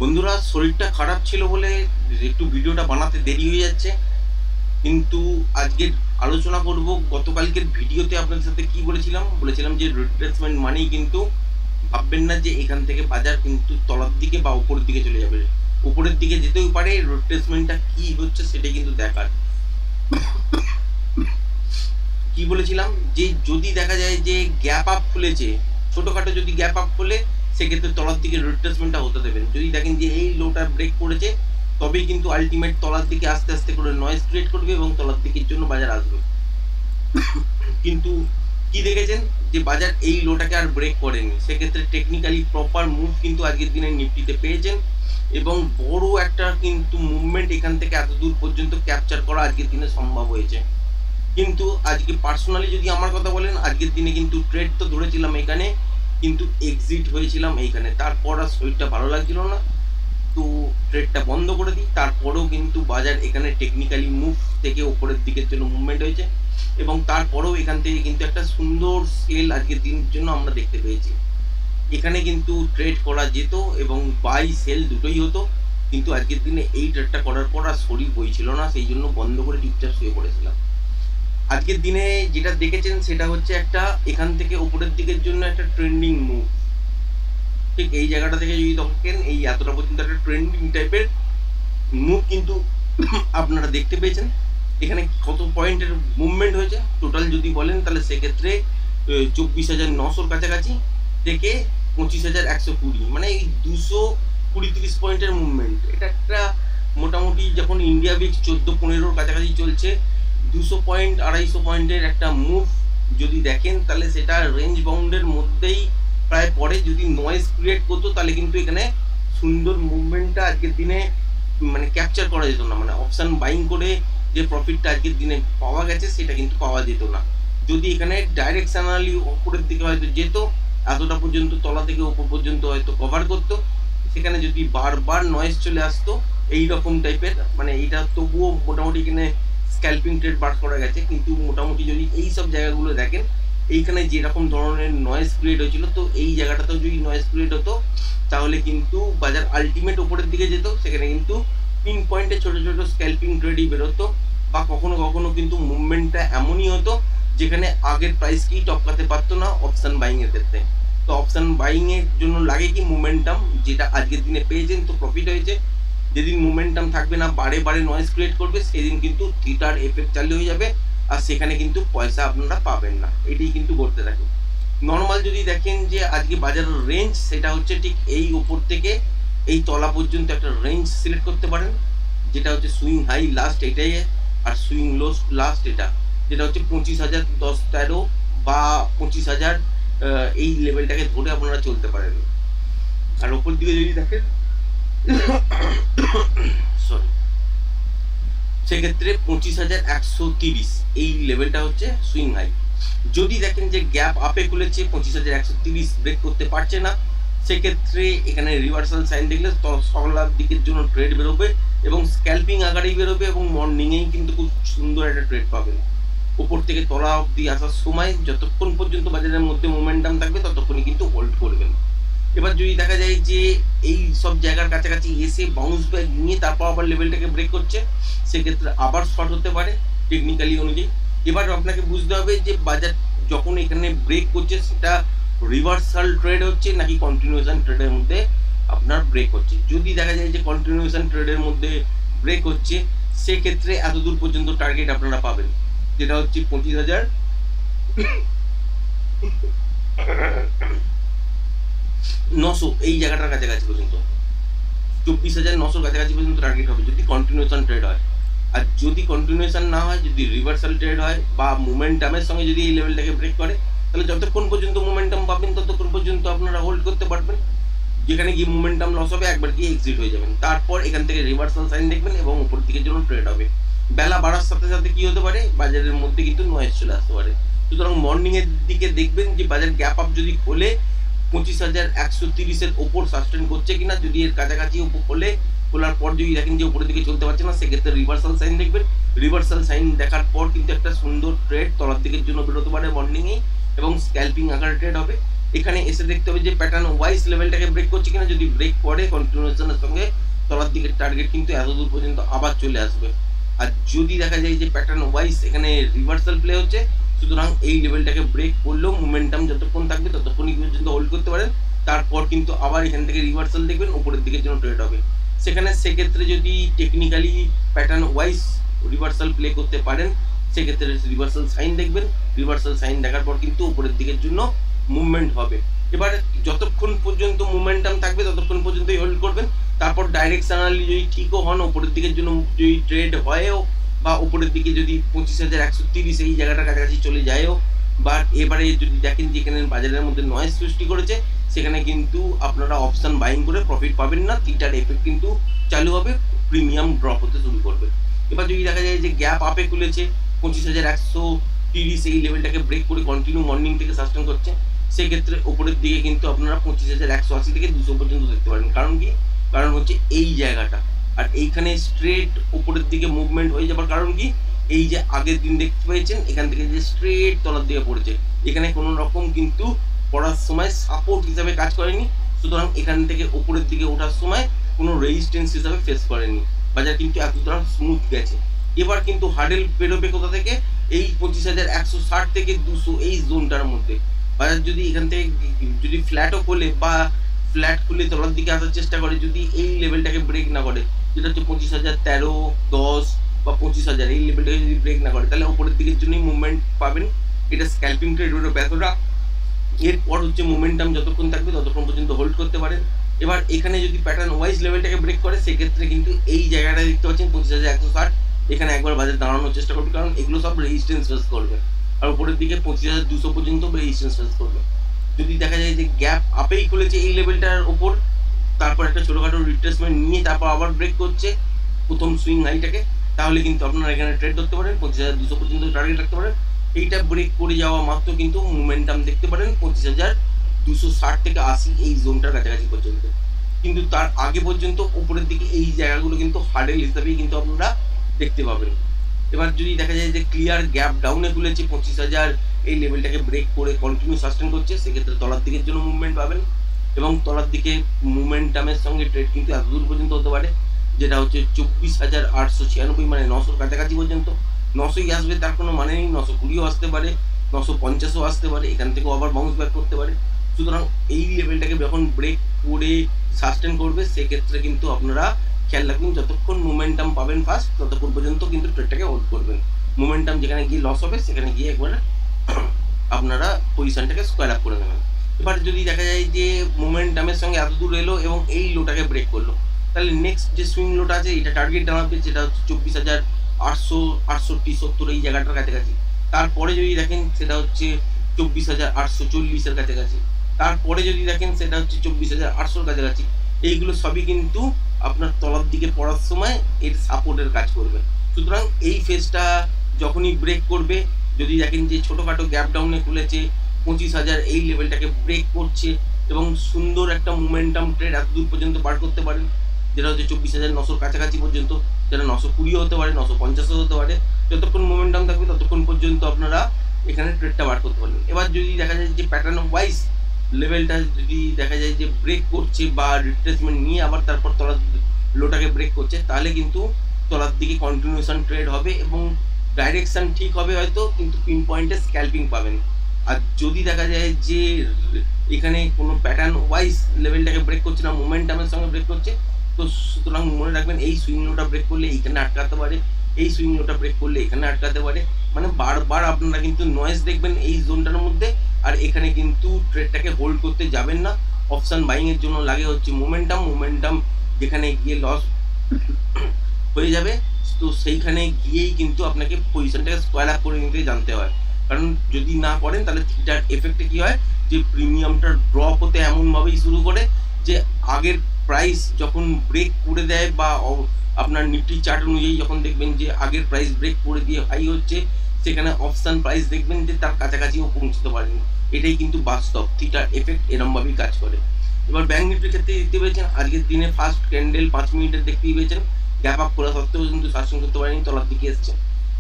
বন্ধুরা, শরীরটা খারাপ ছিল বলে একটু ভিডিওটা বানাতে দেরি হয়ে যাচ্ছে। কিন্তু আজকে আলোচনা করব গতকালকের ভিডিওতে আপনাদের সাথে কি বলেছিলাম যে রিট্রেসমেন্ট মানেই কিন্তু ভাববেন না যে এখান থেকে বাজার কিন্তু তলার দিকে বা উপরের দিকে চলে যাবে। উপরের দিকে যেতেও পারে, রিট্রেসমেন্টটা কি হচ্ছে সেটা কিন্তু দেখার। কি বলেছিলাম যে যদি দেখা যায় যে গ্যাপ আপ খুলেছে, ছোটখাটো যদি গ্যাপ আপ খুলে সেক্ষেত্রে তলার দিকে রিট্রেসমেন্টটা হতে দেবেন। যদি দেখেন যে এই লোটা ব্রেক করেছে তবেই কিন্তু আলটিমেট তলার দিকে আস্তে আস্তে করে নয়েজ ক্রিয়েট করবে এবং তলার দিকের জন্য বাজার আসবে। কিন্তু কি দেখেছেন যে বাজার এই লোটাকে আর ব্রেক করেনি, সেক্ষেত্রে টেকনিক্যালি প্রপার মুভ কিন্তু আজকের দিনে নিফটিতে পেয়েছেন এবং বড় একটা কিন্তু মুভমেন্ট এখান থেকে এত দূর পর্যন্ত ক্যাপচার করা আজকের দিনে সম্ভব হয়েছে। কিন্তু আজকে পার্সোনালি যদি আমার কথা বলেন, আজকের দিনে কিন্তু ট্রেড তো ধরেছিলাম এখানে, কিন্তু এক্সিট হয়েছিলাম এইখানে। তারপর আর শরীরটা ভালো লাগছিল না, তো ট্রেডটা বন্ধ করে দিই। তারপরেও কিন্তু বাজার এখানে টেকনিক্যালি মুভ থেকে ওপরের দিকের জন্য মুভমেন্ট হয়েছে এবং তারপরেও এখান থেকে কিন্তু একটা সুন্দর সেল আজকের দিনের জন্য আমরা দেখতে পেয়েছি। এখানে কিন্তু ট্রেড করা যেত এবং বাই সেল দুটোই হতো, কিন্তু আজকের দিনে এই ট্রেডটা করার পর আর শরীর বইছিল না, সেই জন্য বন্ধ করে চুপচাপ শুয়ে পড়েছিলাম। আজকের দিনে যেটা দেখেছেন সেটা হচ্ছে একটা এখান থেকে উপরের দিকের জন্য একটা ট্রেন্ডিং মুভ। ঠিক এই জায়গাটা থেকে যদি দেখেন, এই এতটা পর্যন্ত একটা ট্রেন্ডিং টাইপের মুভ কিন্তু আপনারা দেখতে পেয়েছেন। এখানে কত পয়েন্টের মুভমেন্ট হয়েছে টোটাল যদি বলেন তাহলে সেক্ষেত্রে 24,900 কাছাকাছি থেকে 25,120, মানে এই 220-30 পয়েন্টের মুভমেন্ট। এটা একটা মোটামুটি যখন ইন্ডিয়া বিক্স 14-15 কাছাকাছি চলছে, 200 পয়েন্ট 250 পয়েন্টের একটা মুভ যদি দেখেন তাহলে সেটা রেঞ্জ বাউন্ডের মধ্যেই প্রায় পড়ে। যদি নয়েজ ক্রিয়েট করতো তাহলে কিন্তু এখানে সুন্দর মুভমেন্টটা আজকের দিনে মানে ক্যাপচার করা যেত না, মানে অপশন বাইং করে যে প্রফিটটা আজকের দিনে পাওয়া গেছে সেটা কিন্তু পাওয়া যেত না। যদি এখানে ডাইরেকশনালি উপরের দিকে হয়তো যেত, এতটা পর্যন্ত তলা থেকে উপর পর্যন্ত হয়তো কভার করতো, সেখানে যদি বারবার নয়েজ চলে আসতো এই রকম টাইপের, মানে এটা তবুও মোটামুটি এখানে স্ক্যাল্পিং ট্রেড বার করা গেছে। কিন্তু মোটামুটি যদি এই সব জায়গাগুলো দেখেন, এইখানে যেরকম ধরনের নয়েজ ক্রিয়েট হয়েছিল, তো এই জায়গাটাতেও যদি নয়েজ ক্রিয়েট হতো তাহলে কিন্তু বাজার আলটিমেট উপরের দিকে যেত। সেখানে কিন্তু পিন পয়েন্টে ছোট ছোট স্ক্যাল্পিং ট্রেডই বেরোতো, বা কখনো কখনো কিন্তু মুভমেন্টটা এমনই হতো যেখানে আগের প্রাইসকেই টপকাতে পারতো না অপশন বাইং এর ক্ষেত্রে। তো অপশন বাইং এর জন্য লাগে কি মোমেন্টাম, যেটা আজকের দিনে পেয়েছেন তো প্রফিট হয়েছে। যেদিন মোমেন্টাম থাকবে না, বারে বারে নয়েজ ক্রিয়েট করবে, সেদিন কিন্তু থিটার এফেক্ট চালু হয়ে যাবে আর সেখানে কিন্তু পয়সা আপনারা পাবেন না। এটাই কিন্তু করতে থাকে। নর্মাল যদি দেখেন যে আজকে বাজারের রেঞ্জ, সেটা হচ্ছে ঠিক এই উপর থেকে এই তলা পর্যন্ত একটা রেঞ্জ সিলেক্ট করতে পারেন, যেটা হচ্ছে সুইং হাই লাস্ট এটাই, আর সুইং লো লাস্ট এটা, যেটা হচ্ছে 25,010-13 বা 25,000, এই লেভেলটাকে ধরে আপনারা চলতে পারেন। আর ওপর দিকে যদি দেখেন সরি, সেক্ষেত্রে 25,130 এই লেভেলটা হচ্ছে সুইং হাই। যদি দেখেন যে গ্যাপ আপে খুলেছে 25,130 ব্রেক করতে পারছে না, সেক্ষেত্রে এখানে রিভার্সাল সাইন দেখলে তলার দিকের জন্য ট্রেড বেরোবে এবং স্ক্যাল্পিং আকারেই বেরোবে এবং মর্নিংয়েই কিন্তু খুব সুন্দর একটা ট্রেড পাবেন। উপর থেকে তলা অবধি আসার সময় যতক্ষণ পর্যন্ত বাজারের মধ্যে মোমেন্টাম থাকবে ততক্ষণই কিন্তু হোল্ড করবেন। এবার যদি দেখা যায় যে এই সব জায়গার কাছাকাছি এসে বাউন্স ব্যাক নিয়ে তারপর আবার লেভেলটাকে ব্রেক করছে, সেক্ষেত্রে আবার শর্ট হতে পারে টেকনিক্যালি অনুযায়ী। এবার আপনাকে বুঝতে হবে যে বাজার যখন এখানে ব্রেক করছে সেটা রিভার্সাল ট্রেড হচ্ছে নাকি কন্টিনিউশন ট্রেডের মধ্যে আপনার ব্রেক হচ্ছে। যদি দেখা যায় যে কন্টিনিউশন ট্রেডের মধ্যে ব্রেক হচ্ছে, সেক্ষেত্রে এত দূর পর্যন্ত টার্গেট আপনারা পাবেন, যেটা হচ্ছে 25,900 এই জায়গাটার কাছাকাছি পর্যন্ত, 24,900 কাছাকাছি পর্যন্ত টার্গেট হবে যদি কন্টিনিউশন ট্রেড হয়। আর যদি কন্টিনিউশন না হয়, যদি রিভার্সাল ট্রেড হয় বা মোমেন্টামের সঙ্গে যদি এই লেভেলটাকে ব্রেক করে, তাহলে যতক্ষণ পর্যন্ত মোমেন্টাম পাবেন ততক্ষণ পর্যন্ত আপনারা হোল্ড করতে পারবেন। যেখানে গিয়ে মোমেন্টাম লস হবে একবার গিয়ে এক্সিট হয়ে যাবেন, তারপর এখান থেকে রিভার্সাল সাইন দেখবেন এবং উপর দিকের জন্য ট্রেড হবে। বেলা বাড়ার সাথে সাথে কি হতে পারে, বাজারের মধ্যে কিন্তু নয়েজ চলে আসতে পারে। সুতরাং মর্নিং এর দিকে দেখবেন যে বাজার গ্যাপ আপ যদি খোলে 25,130-এর ওপর সাস্টেন করছে কিনা। যদি এর কাছাকাছি উপর খোলার পর যদি দেখেন যে উপরের দিকে চলতে পারছে না, সেক্ষেত্রে রিভার্সাল সাইন দেখবেন। রিভার্সাল সাইন দেখার পর কিন্তু একটা সুন্দর ট্রেড তলার দিকের জন্য বেরোতে পারে মর্নিংয়ে এবং স্ক্যাল্পিং আকারে ট্রেড হবে। এখানে এসে দেখতে হবে যে প্যাটার্ন ওয়াইজ লেভেলটাকে ব্রেক করছে কিনা। যদি ব্রেক করে কন্টিনিউশনের সঙ্গে তলার দিকের টার্গেট কিন্তু এত দূর পর্যন্ত আবার চলে আসবে। আর যদি দেখা যায় যে প্যাটার্ন ওয়াইজ এখানে রিভার্সাল প্লে হচ্ছে, সুতরাং এই লেভেলটাকে ব্রেক করলেও মোমেন্টাম যতক্ষণ থাকবে ততক্ষণই পর্যন্ত হোল্ড করতে পারেন। তারপর কিন্তু আবার এখান থেকে রিভার্সাল দেখবেন, উপরের দিকের জন্য ট্রেড হবে। সেক্ষেত্রে যদি technically pattern wise reversal play করতে পারেন, সেক্ষেত্রে রিভার্সাল সাইন দেখবেন। রিভার্সাল সাইন দেখার পর কিন্তু উপরের দিকের জন্য মুভমেন্ট হবে। এবার যতক্ষণ পর্যন্ত মোমেন্টাম থাকবে ততক্ষণ পর্যন্তই হোল্ড করবেন। তারপর ডাইরেকশনালি যদি ঠিকও হন, উপরের দিকের জন্য যদি ট্রেড হয়ও, বা উপরের দিকে যদি 25,130 এই জায়গাটার কাছাকাছি চলে যায়ও, বা এবারে যদি দেখেন যে এখানে বাজারের মধ্যে নয়েজ সৃষ্টি করেছে, সেখানে কিন্তু আপনারা অপশন বাইং করে প্রফিট পাবেন না। থিটার এফেক্ট কিন্তু চালু হবে, প্রিমিয়াম ড্রপ হতে শুরু করবে। এবার যদি দেখা যায় যে গ্যাপ আপে খুলেছে 25,130 এই লেভেলটাকে ব্রেক করে কন্টিনিউ মর্নিং থেকে সাস্টেন করছে, সেক্ষেত্রে উপরের দিকে কিন্তু আপনারা 25,180 থেকে 200 পর্যন্ত দেখতে পারেন। কারণ হচ্ছে এই জায়গাটা, আর এইখানে স্ট্রেট উপরের দিকে মুভমেন্ট হয়ে যাবার কারণ কি, এই যে আগের দিন দেখতে পেয়েছেন এখান থেকে যে স্ট্রেট তলার দিকে পড়েছে, এখানে কোনো রকম কিন্তু পড়ার সময় সাপোর্ট হিসাবে কাজ করেনি। সুতরাং এখান থেকে উপরের দিকে ওঠার সময় কোনো রেজিস্ট্যান্স হিসাবে ফেস করেনি, বাজার কিন্তু এতটা স্মুথ গেছে। এবার কিন্তু হার্ডেল বেরোবে কোথা থেকে, এই 25,160 থেকে 200 এই জোনটার মধ্যে। বাজার যদি এখান থেকে যদি ফ্ল্যাটও খোলে বা ফ্ল্যাট খুলে তলার দিকে আসার চেষ্টা করে, যদি এই লেভেলটাকে ব্রেক না করে, যেটা হচ্ছে 25,013, 10 বা 25,000 এই লেভেলটাকে যদি ব্রেক না করে, তাহলে উপরের দিকের জন্যই মুভমেন্ট পাবেন। এটা স্ক্যালপিং ট্রেডের ব্যাপারটা। এরপর হচ্ছে মোমেন্টাম যতক্ষণ থাকবে ততক্ষণ পর্যন্ত হোল্ড করতে পারেন। এবার এখানে যদি প্যাটার্ন ওয়াইজ লেভেলটাকে ব্রেক করে, সেক্ষেত্রে কিন্তু এই জায়গাটা দেখতে পাচ্ছেন 25,160, এখানে একবার বাজার দাঁড়ানোর চেষ্টা করবে, কারণ এগুলো সব রেজিস্ট্যান্স ফেস করবে। আর উপরের দিকে 25,200 পর্যন্ত রেজিস্ট্যান্স ফেস করবে। যদি দেখা যায় যে গ্যাপ আপেই খুলেছে এই লেভেলটার ওপর, তারপর একটা ছোটোখাটো রিট্রেসমেন্ট নিয়ে তারপর আবার ব্রেক করছে প্রথম সুইং হাইটাকে, তাহলে কিন্তু আপনারা এখানে ট্রেড করতে পারেন, 25,200 পর্যন্ত টার্গেট রাখতে পারেন। এইটা ব্রেক করে যাওয়া মাত্র কিন্তু মোমেন্টাম দেখতে পারেন 25,260 থেকে 80 এই জোনটার কাছাকাছি পর্যন্ত। কিন্তু তার আগে পর্যন্ত উপরের দিকে এই জায়গাগুলো কিন্তু হার্ডেল হিসাবেই কিন্তু আপনারা দেখতে পাবেন। এবার যদি দেখা যায় যে ক্লিয়ার গ্যাপ ডাউনে খুলেছে 25,000 এই লেভেলটাকে ব্রেক করে কন্টিনিউ সাস্টেন করছে, সেক্ষেত্রে তলার দিকের জন্য মুভমেন্ট পাবেন। এবং তলার দিকে মুভমেন্টামের সঙ্গে ট্রেড কিন্তু এত দূর পর্যন্ত হতে পারে, যেটা হচ্ছে 24,896, মানে 900 কাছাকাছি পর্যন্ত। 900ই আসবে তার কোনো মানে নেই, 920ও আসতে পারে, 950ও আসতে পারে, এখান থেকেও আবার বাউন্স ব্যাক করতে পারে। সুতরাং এই লেভেলটাকে যখন ব্রেক করে সাস্টেন করবে, সেক্ষেত্রে কিন্তু আপনারা খেয়াল রাখবেন, যতক্ষণ মোমেন্টাম পাবেন ফার্স্ট ততক্ষণ পর্যন্ত কিন্তু ট্রেডটাকে হোল্ড করবেন। মোমেন্টাম যেখানে গিয়ে লস হবে, সেখানে গিয়ে একবার আপনারা পজিশনটাকে স্কোয়ার আপ করে নেবেন। এবার যদি দেখা যায় যে মোমেন্টামের সঙ্গে এত দূর এলো এবং এই লোটাকে ব্রেক করলো, তাহলে নেক্সট যে সুইং লোটা আছে এটা টার্গেট দাঁড়াবে, যেটা হচ্ছে 24,868-70 এই জায়গাটার কাছাকাছি। তারপরে যদি দেখেন সেটা হচ্ছে 24,840-এর কাছাকাছি। তারপরে যদি দেখেন সেটা হচ্ছে 24,800-র কাছাকাছি। এইগুলো সবই কিন্তু আপনার তলার দিকে পড়ার সময় এর সাপোর্টের কাজ করবে। সুতরাং এই ফেজটা যখনই ব্রেক করবে, যদি দেখেন যে ছোটোখাটো গ্যাপ ডাউনে খুলেছে 25,000 এই লেভেলটাকে ব্রেক করছে এবং সুন্দর একটা মোমেন্টাম ট্রেড এত দূর পর্যন্ত বার করতে পারেন, যেটা হচ্ছে 24,900-র কাছাকাছি পর্যন্ত, যেটা 920 হতে পারে, 950 হতে পারে। যতক্ষণ মোমেন্টাম থাকবে ততক্ষণ পর্যন্ত আপনারা এখানে ট্রেডটা বার করতে পারবেন। এবার যদি দেখা যায় যে প্যাটার্ন ওয়াইজ লেভেলটা যদি দেখা যায় যে ব্রেক করছে বা রিট্রেসমেন্ট নিয়ে আবার তারপর তলার লোটাকে ব্রেক করছে, তাহলে কিন্তু তলার দিকে কন্টিনিউশন ট্রেড হবে এবং ডাইরেকশন ঠিক হবে হয়তো, কিন্তু পিন পয়েন্টে স্ক্যালপিং পাবেন। আর যদি দেখা যায় যে এখানে কোনো প্যাটার্ন ওয়াইজ লেভেলটাকে ব্রেক করছে না, মোমেন্টামের সঙ্গে ব্রেক করছে, তো সুতরাং মনে রাখবেন এই সুইং লোটা ব্রেক করলে এইখানে আটকাতে পারে, এই সুইং লোটা ব্রেক করলে এখানে আটকাতে পারে। মানে বারবার আপনারা কিন্তু নয়েজ দেখবেন এই জোনটার মধ্যে, আর এখানে কিন্তু ট্রেডটাকে হোল্ড করতে যাবেন না। অপশন বাইং এর জন্য লাগে হচ্ছে মোমেন্টাম যেখানে গিয়ে লস হয়ে যাবে, তো সেইখানে গিয়েই কিন্তু আপনাকে পজিশনটাকে স্কোয়ার আপ করে নিতে জানতে হয়। কারণ যদি না করেন তাহলে থিটার এফেক্টে কী হয়, যে প্রিমিয়ামটা ড্রপ হতে এমনভাবেই শুরু করে যে আগের প্রাইস যখন ব্রেক করে দেয়, বা আপনার নিফটি চার্ট অনুযায়ী যখন দেখবেন যে আগের প্রাইস ব্রেক করে দিয়ে হাই হচ্ছে, সেখানে অপশান প্রাইস দেখবেন যে তার কাছাকাছিও পৌঁছতে পারেনি। এটাই কিন্তু বাস্তব, থিটার এফেক্ট এরমভাবেই কাজ করে। এবার ব্যাঙ্ক নিফটির ক্ষেত্রে দেখতে পেয়েছেন আজকের দিনে ফার্স্ট ক্যান্ডেল 5 মিনিটের দেখতেই পেয়েছেন, গ্যাপ আপ করা সত্ত্বেও কিন্তু সাস্টেন করতে পারেনি, তলার দিকে এসছে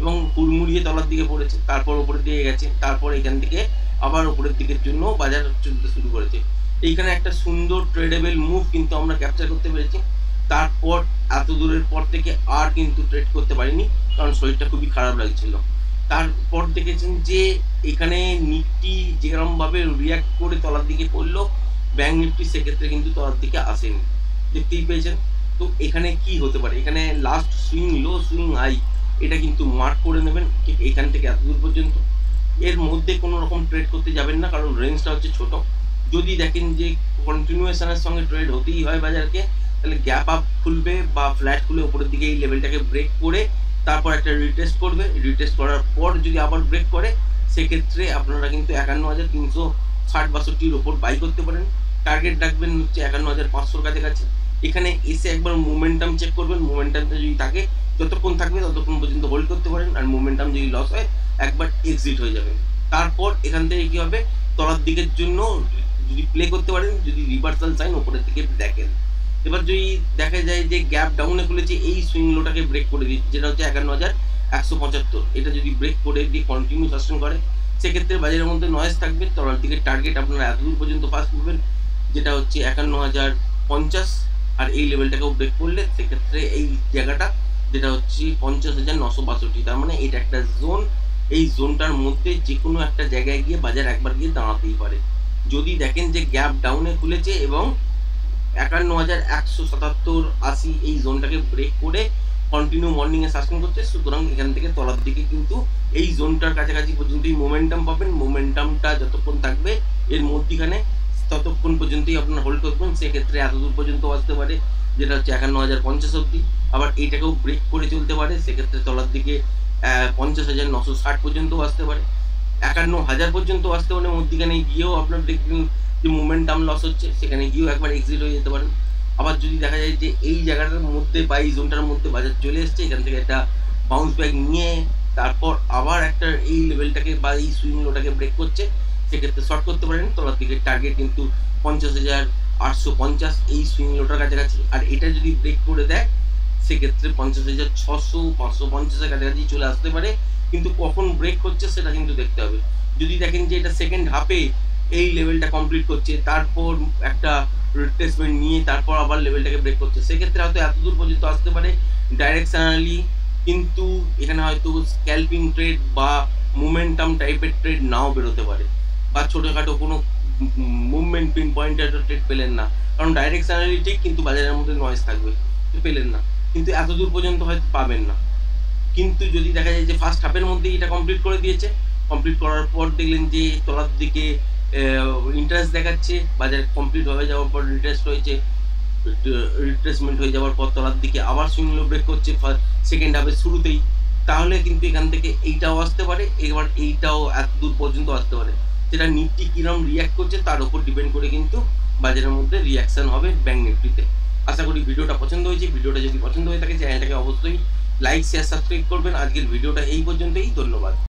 এবং হুড়মুড়িয়ে তলার দিকে পড়েছে, তারপর ওপরের দিকে গেছে, তারপর এখান থেকে আবার উপরের দিকের জন্য বাজার চলতে শুরু করেছে। এইখানে একটা সুন্দর ট্রেডেবল মুভ কিন্তু আমরা ক্যাপচার করতে পেরেছি। তারপর এত দূরের পর থেকে আর কিন্তু ট্রেড করতে পারিনি, কারণ শরীরটা খুবই খারাপ লাগছিল। তারপর দেখেছেন যে এখানে নিফটি যেরকমভাবে রিয়াক্ট করে তলার দিকে পড়লো, ব্যাঙ্ক নিফটি সেক্ষেত্রে কিন্তু তলার দিকে আসেনি, দেখতেই পেয়েছেন। তো এখানে কি হতে পারে, এখানে last swing low swing high এটা কিন্তু মার্ক করে নেবেন ঠিক এখান থেকে এত দূর পর্যন্ত। এর মধ্যে কোনো রকম ট্রেড করতে যাবেন না, কারণ রেঞ্জটা হচ্ছে ছোট। যদি দেখেন যে কন্টিনিউয়েশনের সঙ্গে ট্রেড হতেই হয় বাজারকে, তাহলে গ্যাপ আপ খুলবে বা ফ্ল্যাট খুলে উপরের দিকে এই লেভেলটাকে ব্রেক করে তারপর একটা রিটেস্ট করবে। রিটেস্ট করার পর যদি আবার ব্রেক করে, সেক্ষেত্রে আপনারা কিন্তু 51,360-62-র ওপর বাই করতে পারেন। টার্গেট রাখবেন হচ্ছে 51,500-র কাছাকাছি। এখানে এসে একবার মোমেন্টাম চেক করবেন, মোমেন্টামটা যদি থাকে, যতক্ষণ থাকবে ততক্ষণ পর্যন্ত হোল্ড করতে পারেন, আর মোমেন্টাম যদি লস হয় একবার এক্সিট হয়ে যাবেন। তারপর এখান থেকে কি হবে, তলার দিকের জন্য যদি প্লে করতে পারেন, যদি রিভার্সাল সাইন উপরের দিকে দেখেন। এবার যদি দেখা যায় যে গ্যাপ ডাউনে খুলেছে, এই সুইং লোটাকে ব্রেক করে দিচ্ছে, যেটা হচ্ছে 51,175, এটা যদি ব্রেক করে দিয়ে কন্টিনিউ সাস্টেন করে, সেক্ষেত্রে বাজারের মধ্যে নয়েজ থাকবে। তলার দিকে টার্গেট আপনারা এতদূর পর্যন্ত ফার্স্ট করবেন, যেটা হচ্ছে 51,050, আর এই লেভেলটাকেও ব্রেক করলে সেক্ষেত্রে এই জায়গাটা যেটা হচ্ছে 50,962, তার মানে এটা একটা জোন। এই জোনটার মধ্যে যে কোনো একটা জায়গায় গিয়ে বাজার একবার গিয়ে দাঁড়াতেই পারে। যদি দেখেন যে গ্যাপ ডাউনে খুলেছে এবং 51,177-80 এই জোনটাকে ব্রেক করে কন্টিনিউ মর্নিংয়ে সাস্টেন করছে, সুতরাং এখান থেকে তলার দিকে কিন্তু এই জোনটার কাছাকাছি পর্যন্তই মোমেন্টাম পাবেন। মোমেন্টামটা যতক্ষণ থাকবে এর মধ্যখানে, ততক্ষণ পর্যন্তই আপনার হোল্ড করবেন। সেক্ষেত্রে এতদূর পর্যন্ত আসতে পারে, যেটা হচ্ছে 51,050 অব্দি। আবার এইটাকেও ব্রেক করে চলতে পারে, সেক্ষেত্রে তলার দিকে 50,960 পর্যন্ত আসতে পারে, 51,000 পর্যন্ত আসতে পারে। মধ্যখানে গিয়েও আপনার দেখবেন যে মোমেন্টাম লস হচ্ছে, সেখানে গিয়েও একবার এক্সিট হয়ে যেতে পারেন। আবার যদি দেখা যায় যে এই জায়গাটার মধ্যে বা এই জোনটার মধ্যে বাজার চলে এসছে, এখান থেকে একটা বাউন্স ব্যাক নিয়ে তারপর আবার একটা এই লেভেলটাকে বা এই সুইং লোটাকে ব্রেক করছে, সেক্ষেত্রে শর্ট করতে পারেন। তলার দিকে টার্গেট কিন্তু 50,850 এই সুইং লোটার কাছাকাছি, আর এটা যদি ব্রেক করে দেয় সেক্ষেত্রে 50,600, 550-এর কাছাকাছি চলে আসতে পারে। কিন্তু কখন ব্রেক করছে সেটা কিন্তু দেখতে হবে। যদি দেখেন যে এটা সেকেন্ড হাফে এই লেভেলটা কমপ্লিট করছে, তারপর একটা রিট্রেসমেন্ট নিয়ে তারপর আবার লেভেলটাকে ব্রেক করছে, সেক্ষেত্রে হয়তো এত দূর পর্যন্ত আসতে পারে ডাইরেকশনালি। কিন্তু এখানে হয়তো স্ক্যালপিং ট্রেড বা মোমেন্টাম টাইপের ট্রেড নাও বেরোতে পারে, বা ছোটোখাটো কোনো মুভমেন্ট পিন পয়েন্টের ট্রেড পেলেন না, কারণ ডাইরেকশনালি ঠিক কিন্তু বাজারের মধ্যে নয়েজ থাকবে, পেলেন না, কিন্তু এত দূর পর্যন্ত হয়তো পাবেন না। কিন্তু যদি দেখা যায় যে ফার্স্ট হাফের মধ্যেই এটা কমপ্লিট করে দিয়েছে, কমপ্লিট করার পর দেখলেন যে তলার দিকে ইন্টারেস্ট দেখাচ্ছে, বাজার কমপ্লিট হয়ে যাওয়ার পর রিট্রেসমেন্ট হয়ে যাওয়ার পর তলার দিকে আবার সুইং লো ব্রেক করছে সেকেন্ড হাফের শুরুতেই, তাহলে কিন্তু এখান থেকে এইটাও আসতে পারে, এবার এইটাও এত দূর পর্যন্ত আসতে পারে। যেটা নিফটি কিরম রিয়াক্ট করছে তার উপর ডিপেন্ড করে কিন্তু বাজারের মধ্যে রিয়াকশন হবে ব্যাঙ্ক নিফটিতে। আশা করি ভিডিওটা পছন্দ হয়েছে। ভিডিওটা যদি পছন্দ হয়ে থাকে চ্যানেলটাকে অবশ্যই লাইক, শেয়ার, সাবস্ক্রাইব করবেন। আজকের ভিডিওটা এই পর্যন্তই, ধন্যবাদ।